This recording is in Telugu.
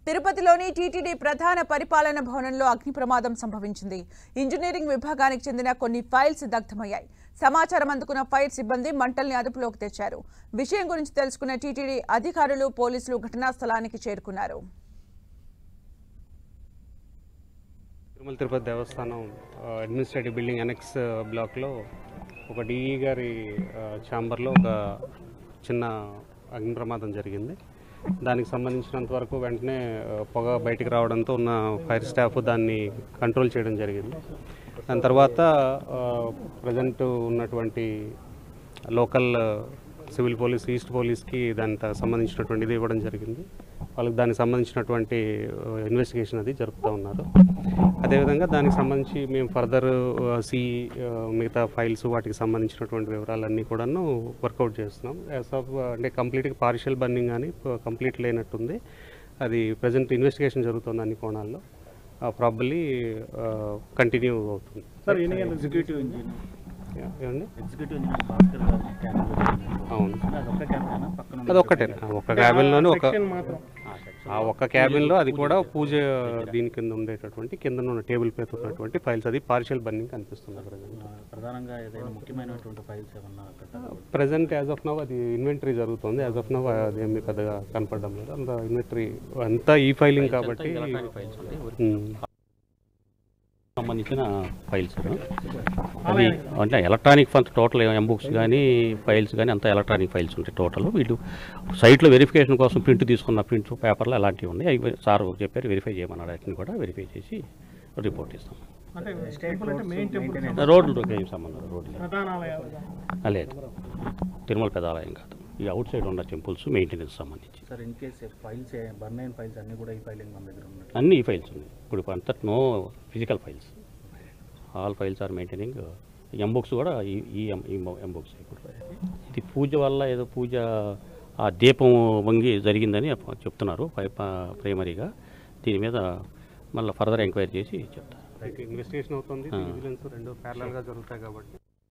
తిరుపతిలోని టీటీడీ ప్రధాన పరిపాలన భవనంలో అగ్ని ప్రమాదం సంభవించింది. ఇంజనీరింగ్ విభాగానికి చెందిన కొన్ని ఫైల్స్ దగ్ధమయ్యాయి. సమాచారం అందుకున్న ఫైర్ సిబ్బంది మంటల్ని అదుపులోకి తెచ్చారు. విషయం గురించి తెలుసుకున్న టీటీడీ అధికారులు, పోలీసులు ఘటనా స్థలానికి చేరుకున్నారు. తిరుమల తిరుపతి దేవస్థానం అడ్మినిస్ట్రేటివ్ బిల్డింగ్ ఎనెక్స్ బ్లాక్లో ఒక డిఈ గారి ఛాంబర్లో ఒక చిన్న అగ్ని ప్రమాదం జరిగింది. దానికి సంబంధించినంత వరకు వెంటనే పొగ బయటికి రావడంతో ఉన్న ఫైర్ స్టాఫ్ దాన్ని కంట్రోల్ చేయడం జరిగింది. దాని తర్వాత ప్రజెంట్ ఉన్నటువంటి లోకల్ సివిల్ పోలీస్, ఈస్ట్ పోలీస్కి దానికి సంబంధించినటువంటి ఇది ఇవ్వడం జరిగింది. వాళ్ళకి దానికి సంబంధించినటువంటి ఇన్వెస్టిగేషన్ అది జరుపుతూ ఉన్నారు. అదేవిధంగా దానికి సంబంధించి మేము ఫర్దర్ మిగతా ఫైల్స్ వాటికి సంబంధించినటువంటి వివరాలన్నీ కూడాను వర్కౌట్ చేస్తున్నాం. అంటే కంప్లీట్గా పార్షియల్ బర్నింగ్ కానీ కంప్లీట్ లేనట్టుంది. అది ప్రజెంట్ ఇన్వెస్టిగేషన్ జరుగుతుంది అన్ని కోణాల్లో. ప్రాబబ్లీ కంటిన్యూ అవుతుంది. అవును, అదొక్కటే ఒక క్యాబిన్లోనే ఒక్క క్యాబిన్లో అది కూడా పూజ దీని కింద ఉండేటటువంటి కింద ఉన్న టేబుల్ పై ఉన్నటువంటి ఫైల్స్ అది పార్షియల్ బర్నింగ్ కనిపిస్తుంది. ప్రజెంట్ యాజ్ ఆఫ్ నవ్ అది ఇన్వెంటరీ జరుగుతుంది. యాజ్ ఆఫ్ నవ్ అది ఏమి పెద్దగా కనపడడం లేదు. అంత ఇన్వెంటరీ అంతా ఈ ఫైలింగ్ కాబట్టి సంబంధించిన ఫైల్స్ అది అంటే ఎలక్ట్రానిక్ టోటల్ ఎంబుక్స్ కానీ ఫైల్స్ కానీ అంతా ఎలక్ట్రానిక్ ఫైల్స్ ఉంటాయి. టోటల్ వీళ్ళు సైట్లో వెరిఫికేషన్ కోసం ప్రింట్ తీసుకున్న ప్రింట్ పేపర్లు అలాంటివి ఉన్నాయి. అవి సార్ చెప్పారు వెరిఫై చేయమన్నాడు. వాటిని కూడా వెరిఫై చేసి రిపోర్ట్ ఇస్తాం. రోడ్లు ఏం సంబంధం రోడ్లు లేదు, తిరుమల పెదాలయం కాదు. ఈ అవుట్ సైడ్ ఉన్న టెంపుల్స్ మెయింటెనెన్స్ సంబంధించి అన్ని ఈ ఫైల్స్ ఉన్నాయి. ఇప్పుడు అంతా no physical files, all files are maintaining. M books కూడా ఈ ఎంబుక్స్. ఇప్పుడు ఇది పూజ వల్ల ఏదో పూజ ఆ దీపం వంగి జరిగిందని చెప్తున్నారు ప్రైమరీగా. దీని మీద మళ్ళీ ఫర్దర్ ఎంక్వైరీ చేసి చెప్తారు. ఇన్వెస్టిగేషన్ అవుతుంది. విజిలెన్స్ రెండు ప్యారలల్గా జరుగుతాయి కాబట్టి